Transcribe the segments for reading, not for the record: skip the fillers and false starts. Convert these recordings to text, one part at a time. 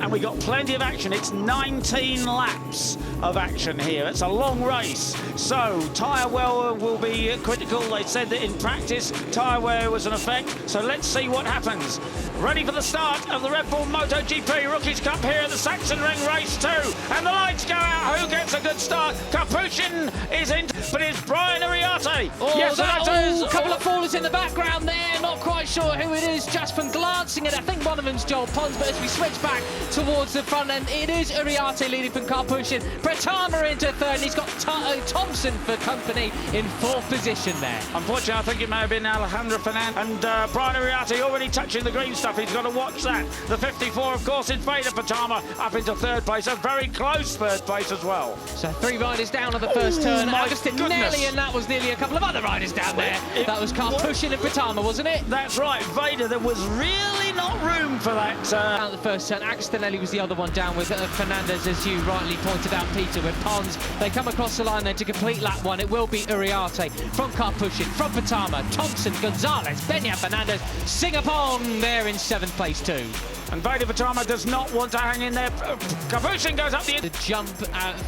And we got plenty of action. It's 19 laps of action here. It's a long race, so tyre wear will be critical. They said that in practice tyre wear was an effect, so let's see what happens. Ready for the start of the Red Bull MotoGP Rookies Cup here at the Saxon Ring Race 2, and the lights go out. Who gets a good start? Capuchin is in, but it's Brian Ariarte. Oh, yes, that is. A couple of fallers in the background there. Not quite sure who it is just from glancing at it. I think one of them's Joel Pons, but as we switch back towards the front end, it is Ariarte leading from Capuchin. Pratama into third, and he's got Thompson for company in fourth position there. Unfortunately, I think it may have been Alejandro Fernandez, and Brian Ariarte already touching the green stuff. He's got to watch that. The 54, of course, is Veda Pratama up into third place, a very close third place as well. So 3 riders down on the first turn. Goodness. And that was nearly a couple of other riders down there. That was Capuchin and Pratama, wasn't it? That's right, Veda. There was really not room for that. Out the first turn, Aksi was the other one down with Fernandez, as you rightly pointed out, Peter, with Pons. They come across the line then to complete lap 1. It will be Ariarte from Capuchin, from Pratama, Thompson, Gonzalez, Benya Fernandez, Singapong there in 7th place too. And Veda Pratama does not want to hang in there. Capuchin goes up the... The jump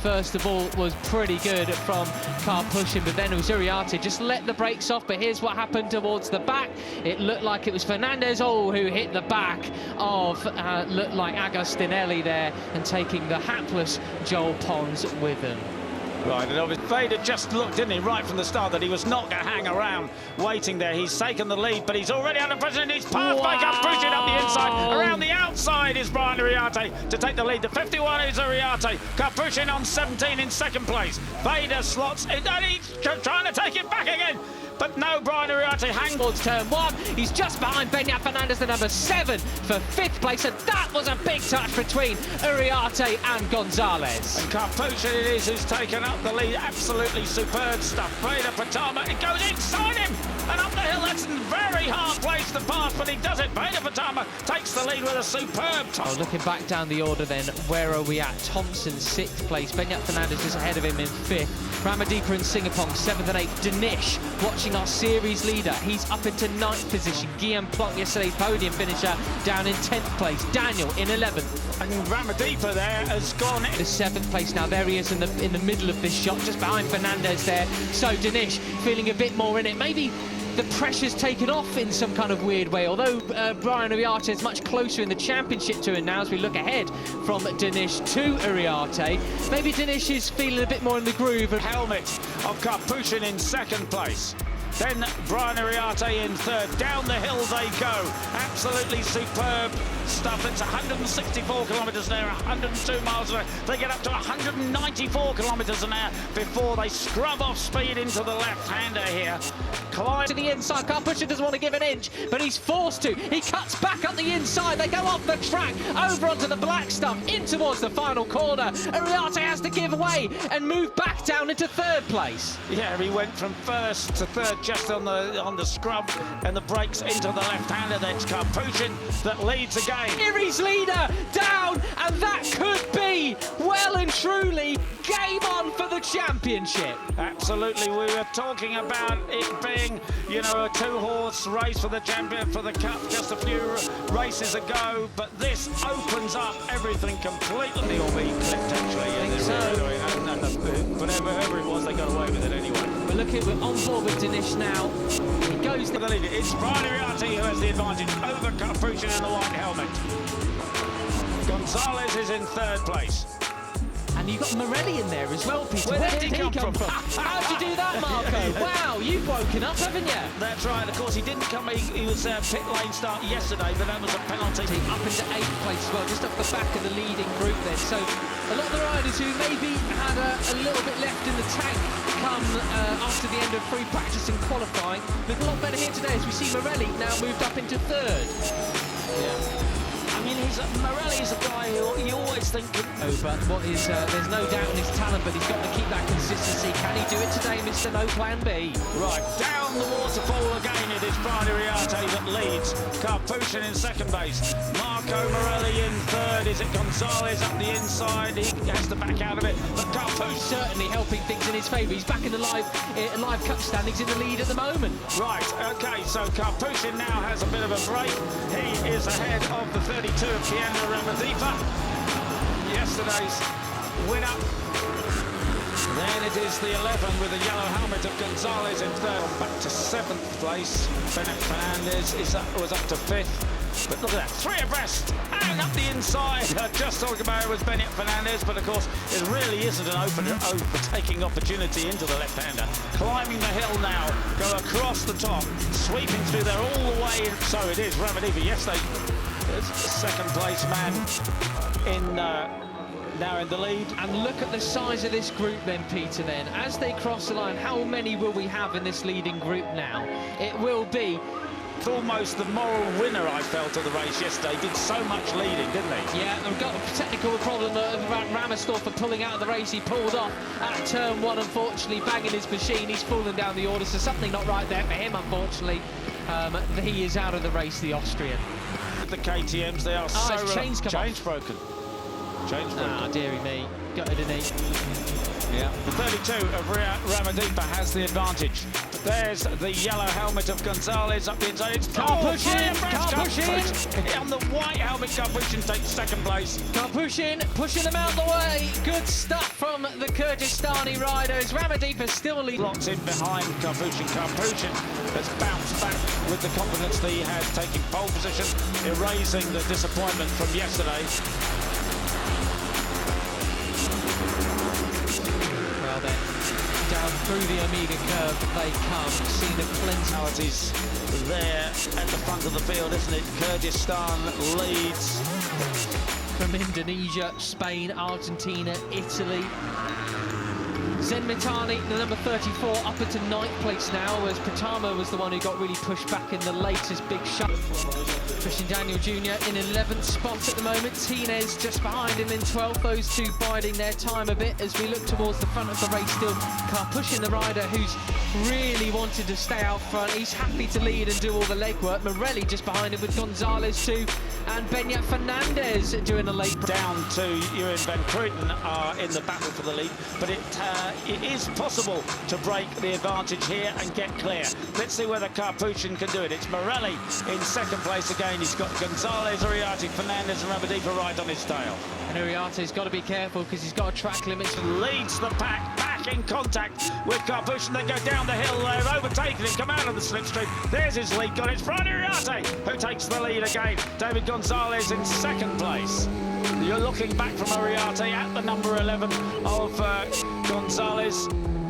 first of all was pretty good from Capuchin, but then it was Ariarte just let the brakes off. But here's what happened towards the back. It looked like it was Fernandez who hit the back of looked like Agostinelli there, and taking the hapless Joel Pons with him. Right, and obviously Veda just looked, didn't he, right from the start, that he was not going to hang around waiting there. He's taken the lead, but he's already under pressure, and he's passed by Capuchin up the inside. Around the outside is Brian Ariarte to take the lead. The 51 is Ariarte. Capuchin on 17 in second place. Veda slots in, and he's trying to take it back again. But no, Brian Ariarte hangs towards turn 1. He's just behind Benya Fernandez, the number 7, for 5th place, and that was a big touch between Ariarte and Gonzalez. And Capuchin it is who's taken up the lead. Absolutely superb stuff. Veda Pratama, it goes inside him and up the hill. That's a very hard place to pass, but he does it. Veda Pratama takes the lead with a superb touch. Oh, looking back down the order then, where are we at? Thompson 6th place, Benya Fernandez is ahead of him in 5th. Ramadipa and Singapong 7th and 8th. Danish watching our series leader, he's up into 9th position. Guillaume Plonk, yesterday's podium finisher, down in 10th place. Daniel in 11th. And Ramadipa there has gone in. The 7th place now, there he is in the middle of this shot, just behind Fernandez there. So Danish feeling a bit more in it. Maybe the pressure's taken off in some kind of weird way, although Brian Ariarte is much closer in the championship to him now as we look ahead from Danish to Ariarte. Maybe Danish is feeling a bit more in the groove. Helmet of Capuchin in 2nd place. Then Brian Ariarte in 3rd. Down the hill they go. Absolutely superb stuff. It's 164 kilometres an hour, 102 miles an hour. They get up to 194 kilometres an hour before they scrub off speed into the left-hander here. Climb to the inside. Capuchin doesn't want to give an inch, but he's forced to. He cuts back up the inside. They go off the track, over onto the black stuff, in towards the final corner. Ariarte has to give way and move back down into 3rd place. Yeah, he went from 1st to 3rd just on the scrub, and the brakes into the left-hander. That's Capuchin that leads again. Series leader down, and that could be well and truly game on for the championship. Absolutely, we were talking about it being, you know, a 2-horse race for the champion for the cup just a few races ago, but this opens up everything completely. Or be clipped actually, whatever it was, they got away with it anyway. We're on board with Danish now. He goes the lead. It's Brian Ariarte who has the advantage over Capuchin in the white helmet. Gonzalez is in 3rd place. And you've got Morelli in there as well, Peter. Where did he come from? How'd you do that, Marco? Wow, you've woken up, haven't you? That's right. Of course, he didn't come. He was pit lane start yesterday, but that was a penalty. Up into 8th place as well, just off the back of the leading group then. So a lot of the riders who maybe had a little bit left in the tank come after the end of free practice and qualifying. Look a lot better here today as we see Morelli now moved up into 3rd. Yeah. I mean, Morelli's a guy who you always think... Oh, but what is, there's no doubt in his talent, but he's got to keep that consistency. Can he do it today, Mr. No Plan B? Right, down the waterfall again, it is Brian Uriarte that leads. Carpushin in second base. Marco Morelli in third. Is it Gonzalez up the inside? He has to back out of it. But Carpushin certainly helping things in his favour. He's back in the live cup standings in the lead at the moment. Right, okay, so Carpushin now has a bit of a break. He is ahead of the 32 of Piena Ramadipa, yesterday's winner. Then it is the 11 with the yellow helmet of Gonzalez in third. Back to 7th place. Bennett Fernandez was up to 5th. But look at that, 3 abreast and up the inside. Just talking about it was Bennett Fernandez, but of course it really isn't an overtaking opportunity into the left-hander. Climbing the hill now, go across the top, sweeping through there all the way. So it is Ramadipa. Yesterday, second place man in now in the lead. And look at the size of this group then, Peter, then. As they cross the line, how many will we have in this leading group now? It will be almost the moral winner, I felt, of the race yesterday. Did so much leading, didn't he? Yeah, we've got a technical problem about Ramastor for pulling out of the race. He pulled off at turn 1, unfortunately, banging his machine. He's fallen down the order, so something not right there for him, unfortunately. He is out of the race, the Austrian. The KTMs, they are so... chains broken. Chains broken. Ah, dearie me. Gutted, didn't he? Yeah. The 32 of Ramadipa has the advantage. There's the yellow helmet of Gonzalez up the inside. It's Carpushin! On the white helmet, Carpushin takes second place. Carpushin pushing them out the way. Good stuff from the Kyrgyzstani riders. Ramadipa still leading. Locked in behind Carpushin. Carpushin has bounced back with the confidence that he has, taking pole position, erasing the disappointment from yesterday. Well then, down through the Omega curve they come. Seen a plenty there at the front of the field, isn't it? Kyrgyzstan leads. From Indonesia, Spain, Argentina, Italy. Zenmitani, the number 34, up into 9th place now, whereas Pratama was the one who got really pushed back in the latest big shot. Christian Daniel Jr. in 11th spot at the moment. Tinez just behind him in 12th. Those two biding their time a bit as we look towards the front of the race still. Carpushin, the rider who's really wanted to stay out front. He's happy to lead and do all the legwork. Morelli just behind him with Gonzalez too. And Benyat Fernandez doing a late... Down to Ewan Van Kruyten are in the battle for the lead, but it is possible to break the advantage here and get clear. Let's see whether Carpushin can do it. It's Morelli in second place again. He's got Gonzalez, Uriarte, Fernandez and Ramadipa right on his tail. And Uriarte's got to be careful because he's got a track limit. Leads the pack, back in contact with Carpushin. They go down the hill, they've overtaken him, come out of the slipstream. There's his lead, got it. It's Brian Uriarte who takes the lead again. David Gonzalez in second place. You're looking back from Uriarte at the number 11 of Gonzalez.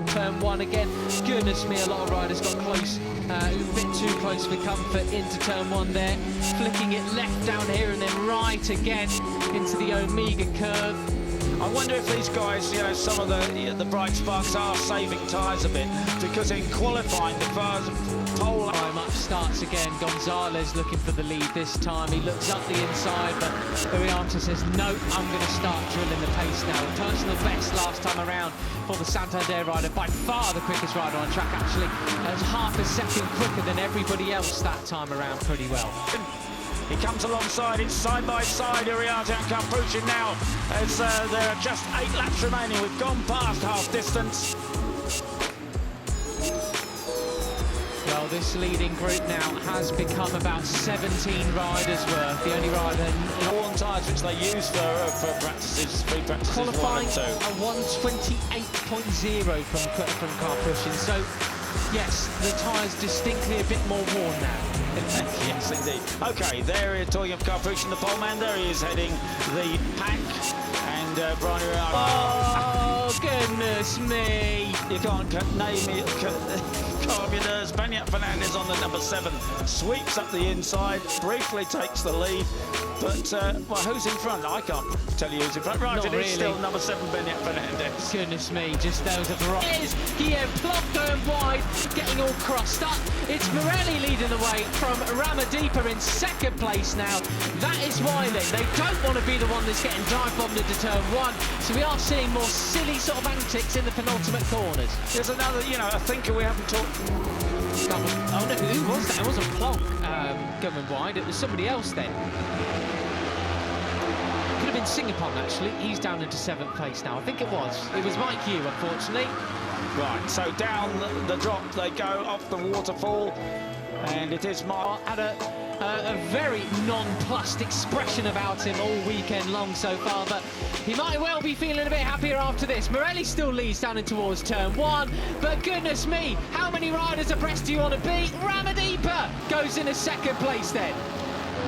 Turn 1 again. Goodness me, a lot of riders got close, a bit too close for comfort into turn 1 there. Flicking it left down here and then right again into the Omega curve. I wonder if these guys, you know, some of the bright sparks are saving tyres a bit, because in qualifying the cars pole time up starts again. Gonzalez looking for the lead this time. He looks up the inside, but Uriarte says, no, I'm going to start drilling the pace now. Personal best last time around for the Santander rider, by far the quickest rider on track, actually. That's half a second quicker than everybody else that time around, pretty well. He comes alongside, it's side by side, Uriarte and Carpushin now, as there are just 8 laps remaining. We've gone past half distance. Well, this leading group now has become about 17 riders worth. The only rider in all tyres which they use for practices, free practices. Qualifying a 128.0 from Carpushin. So, yes, the tyres distinctly a bit more worn now. Yes, indeed. Okay, there you're talking of Carpushin, the pole man. There he is heading the pack. And Brian Uriarte. Oh, goodness me. You can't name it. calm your nerves. Beñat Fernandez on the number 7 sweeps up the inside, briefly takes the lead. But, well, who's in front? I can't tell you who's in front. Right, Not it really. is still number 7, Beñat Fernandez. Goodness me, just those are the right. Here's Guillaume Plough going wide, getting all crossed up. It's Morelli leading the way from Ramadipa in 2nd place now. That is why then they don't want to be the one that's getting dive bombed into turn 1. So we are seeing more silly sort of antics in the penultimate corners. There's another, you know, a thinker we haven't talked. Oh no, who was that? It wasn't Plough going wide, it was somebody else then. Could have been Singapore actually. He's down into 7th place now. I think it was. It was Mike Hugh, unfortunately. Right, so down the drop they go off the waterfall, and it is Mark. Had a very nonplussed expression about him all weekend long so far, but he might well be feeling a bit happier after this. Morelli still leads down in towards turn 1, but goodness me, how many riders abreast do you want to be? Ramadipa goes into 2nd place then.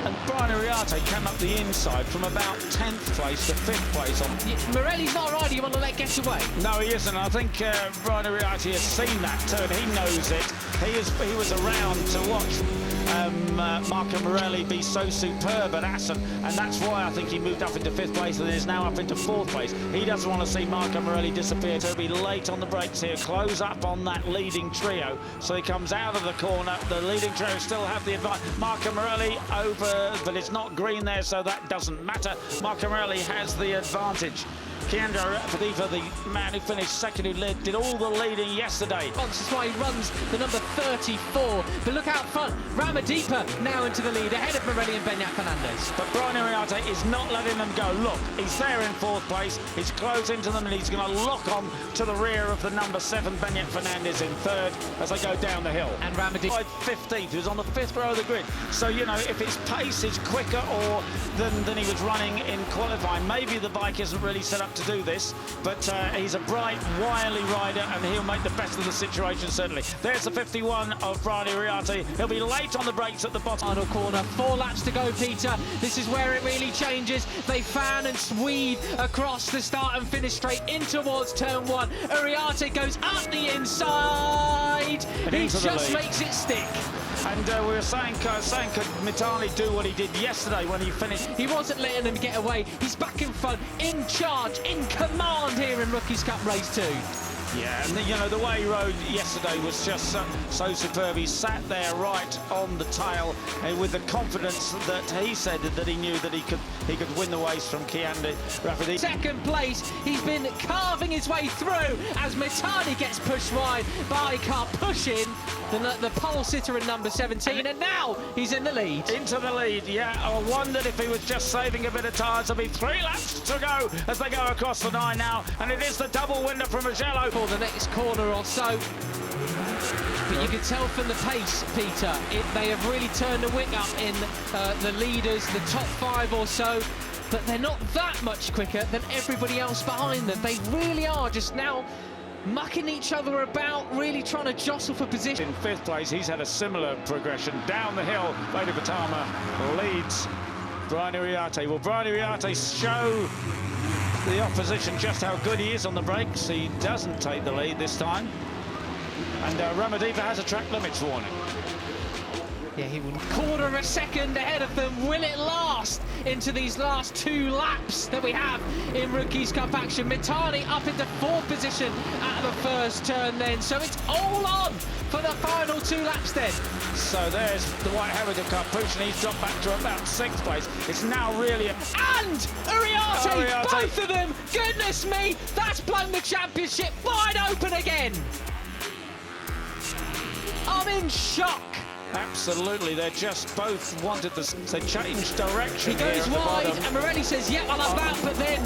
And Brian Uriarte came up the inside from about 10th place to 5th place. Morelli's not a rider you want to let get away. No, he isn't. I think Brian Uriarte has seen that turn. He knows it. He was around to watch Marco Morelli be so superb at Assen, and that's why I think he moved up into 5th place and is now up into 4th place. He doesn't want to see Marco Morelli disappear. He'll be late on the brakes here, close up on that leading trio. So he comes out of the corner. The leading trio still have the advantage. Marco Morelli over, but it's not green there, so that doesn't matter. Marco Morelli has the advantage. Keandro Rapadiva, the man who finished 2nd, who did all the leading yesterday. That's why he runs the number 34. But look out front, Ramadipa now into the lead, ahead of Morelli and Beñat Fernandez. But Brian Uriarte is not letting them go. Look, he's there in 4th place. He's close into them, and he's going to lock on to the rear of the number 7, Beñat Fernandez, in 3rd as they go down the hill. And Ramadipa 15th, he was on the 5th row of the grid. So, you know, if his pace is quicker than he was running in qualifying, maybe the bike isn't really set up to do this, but he's a bright, wily rider, and he'll make the best of the situation, certainly. There's the 51 of Brian Uriarte. He'll be late on the brakes at the bottom. Final corner, 4 laps to go, Peter. This is where it really changes. They fan and weave across the start and finish straight in towards turn 1. Uriarte goes up the inside. He just makes it stick. And we were saying, could Mitani do what he did yesterday when he finished? He wasn't letting them get away. He's back in front, in charge, in command here in Rookies Cup Race 2. Yeah, and you know, the way he rode yesterday was just so superb. He sat there right on the tail with the confidence that he said that he knew that he could win the race from Keandro Rapadipa. 2nd place, he's been carving his way through as Mitani gets pushed wide by car pushing the pole sitter in number 17, and now he's in the lead. Into the lead, yeah. I wondered if he was just saving a bit of tyres. There'll be 3 laps to go as they go across the 9 now, and it is the double winner from Mugello. For the next corner or so. But you can tell from the pace, Peter, they have really turned the wick up in the leaders, the top 5 or so, but they're not that much quicker than everybody else behind them. They really are just now mucking each other about, really trying to jostle for position. In 5th place, he's had a similar progression down the hill. Veda Pratama leads Brian Uriarte. Will Brian Uriarte show the opposition just how good he is on the brakes? He doesn't take the lead this time. And Ramadipa has a track limits warning. Yeah, he will quarter of a second ahead of them. Will it last into these last 2 laps that we have in Rookies Cup action? Mitani up into 4th position at the first turn then. So it's all on for the final 2 laps then. So there's the White Heritage Cup push, and he's dropped back to about 6th place. It's now really And Uriarte, both of them, goodness me, that's blown the championship wide open again. I'm in shock. Absolutely, they just both wanted this. They changed direction. He goes wide, and Morelli says, "Yep, I'll have that," but then.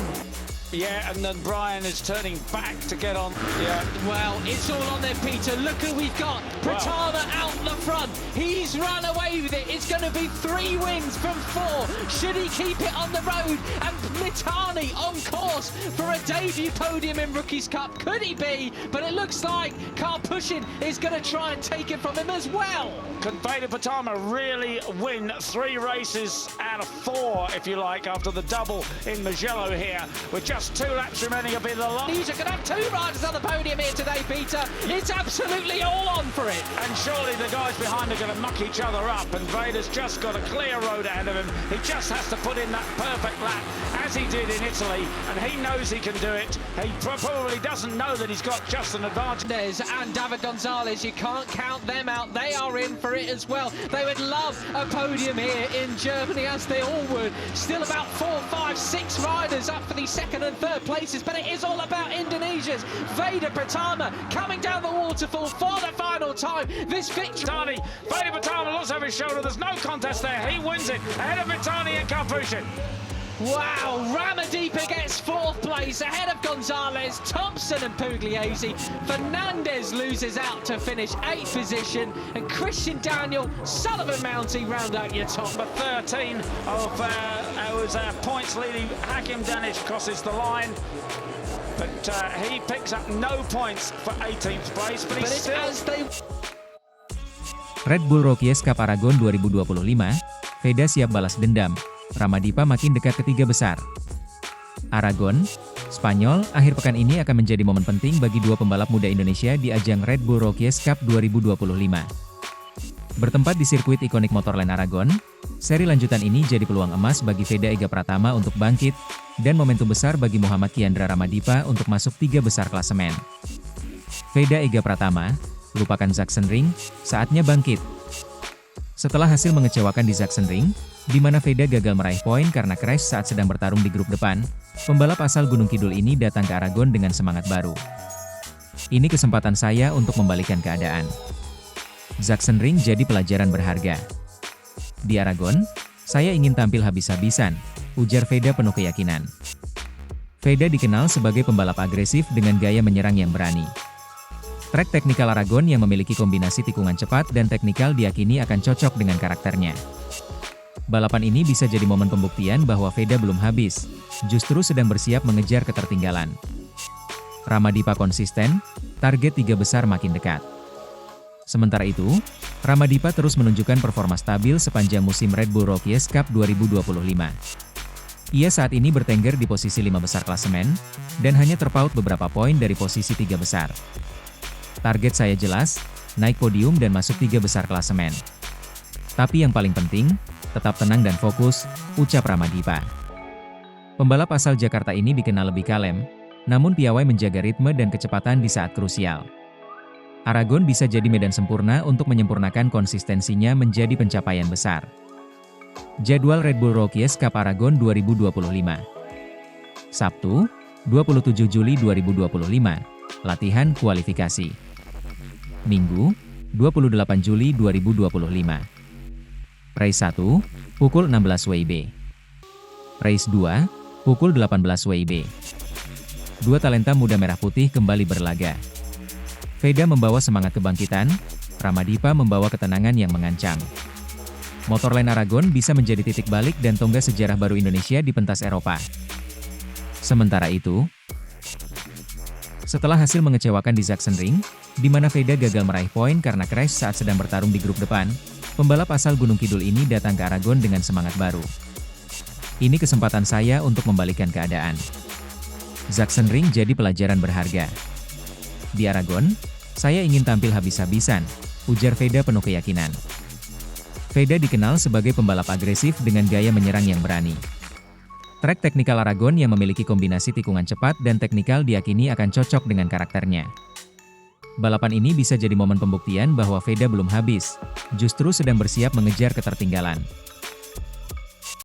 Yeah, and then Brian is turning back to get on. Yeah. Well, it's all on there, Peter. Look who we've got. Pratama out the front. He's run away with it. It's going to be 3 wins from 4. Should he keep it on the road? And Mitani on course for a debut podium in Rookies Cup. Could he be? But it looks like Carl Pushin is going to try and take it from him as well. Can Veda Pratama really win 3 races out of 4, if you like, after the double in Mugello here, with just 2 laps remaining of the line? Indonesia can have 2 riders on the podium here today, Peter. It's absolutely all on for it. And surely the guys behind are going to muck each other up, and Veda's just got a clear road ahead of him. He just has to put in that perfect lap, as he did in Italy, and he knows he can do it. He probably doesn't know that he's got just an advantage. And David Gonzalez, you can't count them out. They are in for it as well. They would love a podium here in Germany, as they all would. Still about 4, 5, 6 riders up for the 2nd and 3rd places, but it is all about Indonesia's Veda Pratama coming down the waterfall for the final time. This victory. Dani, Veda Pratama looks over his shoulder. There's no contest there. He wins it ahead of Mitani and Carpushin. Wow, Ramadipa gets 4th place ahead of Gonzalez, Thompson and Pugliese. Fernandez loses out to finish 8th position, and Christian Daniel, Sullivan Mounty round out your top. But 13 of those points leading Hakim Danish crosses the line. But he picks up no points for 18th place, but he's still... Red Bull Rookies Cup Aragon 2025, Veda siap balas dendam, Ramadipa makin dekat ke 3 besar. Aragon, Spanyol, akhir pekan ini akan menjadi momen penting bagi 2 pembalap muda Indonesia di ajang Red Bull Rookies Cup 2025. Bertempat di sirkuit ikonik Motorland Aragon, seri lanjutan ini jadi peluang emas bagi Veda Ega Pratama untuk bangkit, dan momentum besar bagi Muhammad Kiandra Ramadipa untuk masuk 3 besar klasemen. Veda Ega Pratama, lupakan Sachsenring, saatnya bangkit. Setelah hasil mengecewakan di Sachsenring, di mana Veda gagal meraih poin karena crash saat sedang bertarung di grup depan, pembalap asal Gunung Kidul ini datang ke Aragon dengan semangat baru. Ini kesempatan saya untuk membalikan keadaan. Sachsenring jadi pelajaran berharga. Di Aragon, saya ingin tampil habis-habisan, ujar Veda penuh keyakinan. Veda dikenal sebagai pembalap agresif dengan gaya menyerang yang berani. Trek teknikal Aragon yang memiliki kombinasi tikungan cepat dan teknikal diyakini akan cocok dengan karakternya. Balapan ini bisa jadi momen pembuktian bahwa Veda belum habis, justru sedang bersiap mengejar ketertinggalan. Ramadipa konsisten, target 3 besar makin dekat. Sementara itu, Ramadipa terus menunjukkan performa stabil sepanjang musim Red Bull Rookies Cup 2025. Ia saat ini bertengger di posisi 5 besar klasemen, dan hanya terpaut beberapa poin dari posisi 3 besar. Target saya jelas, naik podium dan masuk 3 besar klasemen. Tapi yang paling penting, tetap tenang dan fokus, ucap Ramadipa. Pembalap asal Jakarta ini dikenal lebih kalem, namun piawai menjaga ritme dan kecepatan di saat krusial. Aragon bisa jadi medan sempurna untuk menyempurnakan konsistensinya menjadi pencapaian besar. Jadwal Red Bull Rookies Cup Aragon 2025. Sabtu, 27 Juli 2025, latihan kualifikasi. Minggu, 28 Juli 2025. Race 1, pukul 16 WIB. Race 2, pukul 18 WIB. 2 talenta muda merah putih kembali berlaga. Veda membawa semangat kebangkitan, Ramadipa membawa ketenangan yang mengancam. Motorland Aragon bisa menjadi titik balik dan tonggak sejarah baru Indonesia di pentas Eropa. Sementara itu, setelah hasil mengecewakan di Sachsenring, di mana Veda gagal meraih poin karena crash saat sedang bertarung di grup depan, pembalap asal Gunung Kidul ini datang ke Aragon dengan semangat baru. Ini kesempatan saya untuk membalikan keadaan. Sachsenring jadi pelajaran berharga. Di Aragon, saya ingin tampil habis-habisan, ujar Veda penuh keyakinan. Veda dikenal sebagai pembalap agresif dengan gaya menyerang yang berani. Trek teknikal Aragon yang memiliki kombinasi tikungan cepat dan teknikal diyakini akan cocok dengan karakternya. Balapan ini bisa jadi momen pembuktian bahwa Veda belum habis, justru sedang bersiap mengejar ketertinggalan.